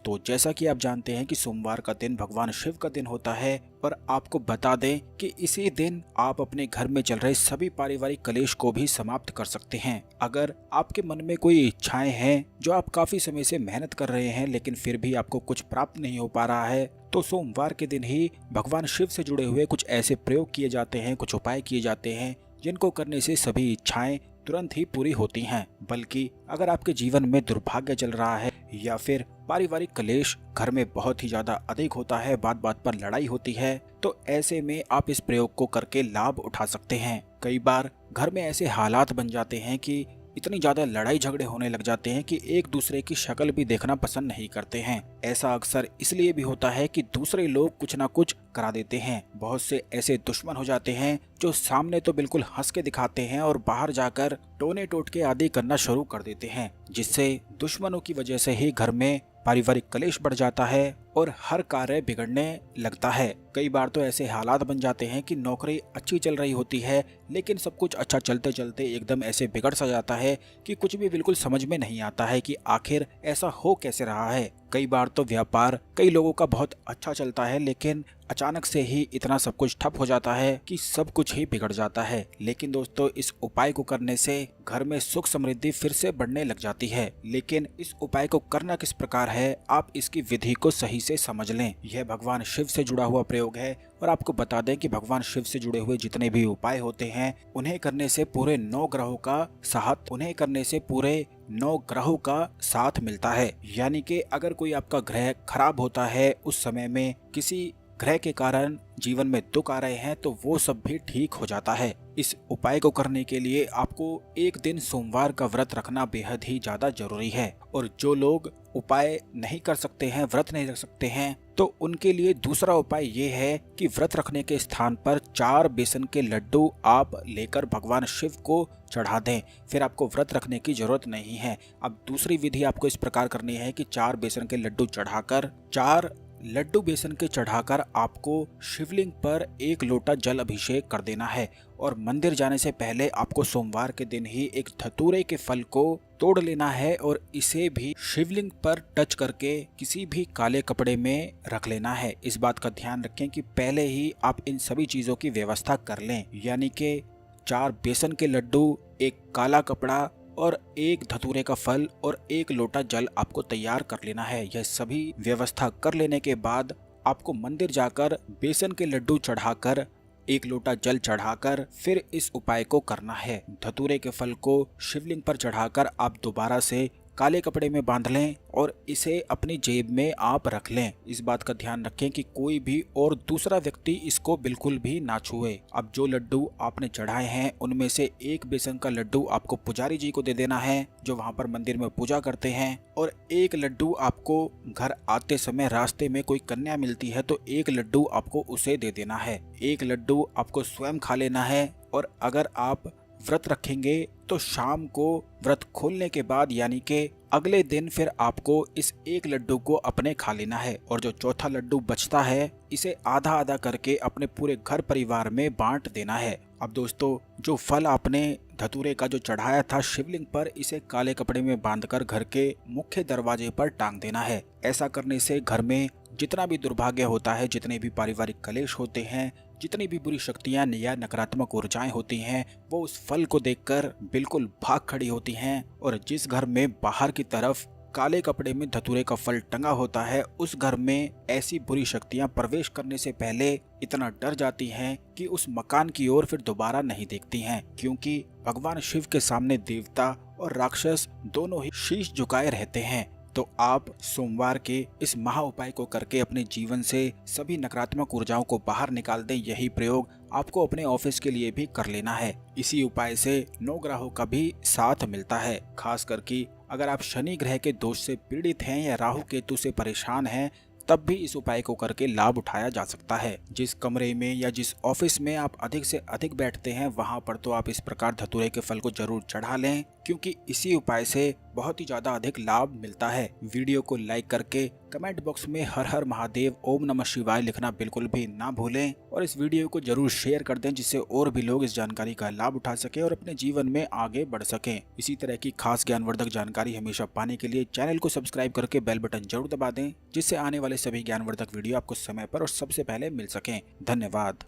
दोस्तों, जैसा कि आप जानते हैं कि सोमवार का दिन भगवान शिव का दिन होता है और आपको बता दें कि इसी दिन आप अपने घर में चल रहे सभी पारिवारिक कलेश को भी समाप्त कर सकते हैं। अगर आपके मन में कोई इच्छाएं हैं जो आप काफी समय से मेहनत कर रहे हैं लेकिन फिर भी आपको कुछ प्राप्त नहीं हो पा रहा है, तो सोमवार के दिन ही भगवान शिव से जुड़े हुए कुछ ऐसे प्रयोग किए जाते हैं, कुछ उपाय किए जाते हैं जिनको करने से सभी इच्छाएं तुरंत ही पूरी होती हैं। बल्कि अगर आपके जीवन में दुर्भाग्य चल रहा है या फिर पारिवारिक कलेश घर में बहुत ही ज्यादा अधिक होता है, बात बात पर लड़ाई होती है, तो ऐसे में आप इस प्रयोग को करके लाभ उठा सकते हैं। कई बार घर में ऐसे हालात बन जाते हैं कि इतनी ज्यादा लड़ाई झगड़े होने लग जाते हैं कि एक दूसरे की शक्ल भी देखना पसंद नहीं करते हैं। ऐसा अक्सर इसलिए भी होता है कि दूसरे लोग कुछ ना कुछ करा देते हैं। बहुत से ऐसे दुश्मन हो जाते हैं जो सामने तो बिल्कुल हंस के दिखाते हैं और बाहर जाकर टोने टोटके आदि करना शुरू कर देते हैं, जिससे दुश्मनों की वजह से ही घर में पारिवारिक कलेश बढ़ जाता है और हर कार्य बिगड़ने लगता है। कई बार तो ऐसे हालात बन जाते हैं कि नौकरी अच्छी चल रही होती है लेकिन सब कुछ अच्छा चलते चलते एकदम ऐसे बिगड़ सा जाता है कि कुछ भी बिल्कुल समझ में नहीं आता है कि आखिर ऐसा हो कैसे रहा है। कई बार तो व्यापार कई लोगों का बहुत अच्छा चलता है लेकिन अचानक से ही इतना सब कुछ ठप हो जाता है कि सब कुछ ही बिगड़ जाता है। लेकिन दोस्तों, इस उपाय को करने से घर में सुख समृद्धि फिर से बढ़ने लग जाती है। लेकिन इस उपाय को करना किस प्रकार है, आप इसकी विधि को सही से समझ लें। यह भगवान शिव से जुड़ा हुआ प्रयोग है और आपको बता दें कि भगवान शिव से जुड़े हुए जितने भी उपाय होते हैं उन्हें करने से पूरे 9 ग्रहों का साथ मिलता है। यानी कि अगर कोई आपका ग्रह खराब होता है, उस समय में किसी ग्रह के कारण जीवन में दुख आ रहे हैं, तो वो सब भी ठीक हो जाता है। इस उपाय को करने के लिए आपको एक दिन सोमवार का व्रत रखना बेहद ही ज्यादा जरूरी है। और जो लोग उपाय नहीं कर सकते हैं, व्रत नहीं रख सकते हैं, तो उनके लिए दूसरा उपाय ये है कि व्रत रखने के स्थान पर 4 बेसन के लड्डू आप लेकर भगवान शिव को चढ़ा दें। फिर आपको व्रत रखने की जरूरत नहीं है। अब दूसरी विधि आपको इस प्रकार करनी है कि 4 बेसन के लड्डू चढ़ाकर 4 लड्डू बेसन के चढ़ाकर आपको शिवलिंग पर 1 लोटा जल अभिषेक कर देना है। और मंदिर जाने से पहले आपको सोमवार के दिन ही एक धतूरे के फल को तोड़ लेना है और इसे भी शिवलिंग पर टच करके किसी भी काले कपड़े में रख लेना है। इस बात का ध्यान रखें कि पहले ही आप इन सभी चीजों की व्यवस्था कर लें। यानी कि 4 बेसन के लड्डू, 1 काला कपड़ा और 1 धतूरे का फल और 1 लोटा जल आपको तैयार कर लेना है। यह सभी व्यवस्था कर लेने के बाद आपको मंदिर जाकर बेसन के लड्डू चढ़ाकर 1 लोटा जल चढ़ाकर फिर इस उपाय को करना है। धतूरे के फल को शिवलिंग पर चढ़ाकर आप दोबारा से काले कपड़े में बांध लें और इसे अपनी जेब में आप रख लें। इस बात का ध्यान रखें कि कोई भी और दूसरा व्यक्ति इसको बिल्कुल भी ना छुए। अब जो लड्डू आपने चढ़ाए हैं उनमें से 1 बेसन का लड्डू आपको पुजारी जी को दे देना है जो वहां पर मंदिर में पूजा करते हैं, और 1 लड्डू आपको घर आते समय रास्ते में कोई कन्या मिलती है तो 1 लड्डू आपको उसे दे देना है। 1 लड्डू आपको स्वयं खा लेना है। और अगर आप व्रत रखेंगे तो शाम को व्रत खोलने के बाद यानी कि अगले दिन फिर आपको इस 1 लड्डू को अपने खा लेना है। और जो चौथा लड्डू बचता है इसे आधा आधा करके अपने पूरे घर परिवार में बांट देना है। अब दोस्तों, जो फल आपने धतूरे का जो चढ़ाया था शिवलिंग पर, इसे काले कपड़े में बांधकर घर के मुख्य दरवाजे पर टांग देना है। ऐसा करने से घर में जितना भी दुर्भाग्य होता है, जितने भी पारिवारिक कलेश होते हैं, जितनी भी बुरी शक्तियां या नकारात्मक ऊर्जाएं होती हैं, वो उस फल को देखकर बिल्कुल भाग खड़ी होती हैं। और जिस घर में बाहर की तरफ काले कपड़े में धतूरे का फल टंगा होता है, उस घर में ऐसी बुरी शक्तियां प्रवेश करने से पहले इतना डर जाती हैं कि उस मकान की ओर फिर दोबारा नहीं देखती हैं। क्योंकि भगवान शिव के सामने देवता और राक्षस दोनों ही शीश झुकाए रहते हैं। तो आप सोमवार के इस महा उपाय को करके अपने जीवन से सभी नकारात्मक ऊर्जाओं को बाहर निकाल दें। यही प्रयोग आपको अपने ऑफिस के लिए भी कर लेना है। इसी उपाय से 9 ग्रहों का भी साथ मिलता है। खास करके अगर आप शनि ग्रह के दोष से पीड़ित हैं या राहु केतु से परेशान हैं, तब भी इस उपाय को करके लाभ उठाया जा सकता है। जिस कमरे में या जिस ऑफिस में आप अधिक से अधिक बैठते हैं, वहां पर तो आप इस प्रकार धतूरे के फल को जरूर चढ़ा लें, क्योंकि इसी उपाय से बहुत ही ज्यादा अधिक लाभ मिलता है। वीडियो को लाइक करके कमेंट बॉक्स में हर हर महादेव ओम नमः शिवाय लिखना बिल्कुल भी ना भूलें और इस वीडियो को जरूर शेयर कर दें जिससे और भी लोग इस जानकारी का लाभ उठा सके और अपने जीवन में आगे बढ़ सकें। इसी तरह की खास ज्ञानवर्धक जानकारी हमेशा पाने के लिए चैनल को सब्सक्राइब करके बेल बटन जरूर दबा दें जिससे आने वाले सभी ज्ञानवर्धक वीडियो आपको समय पर और सबसे पहले मिल सकें। धन्यवाद।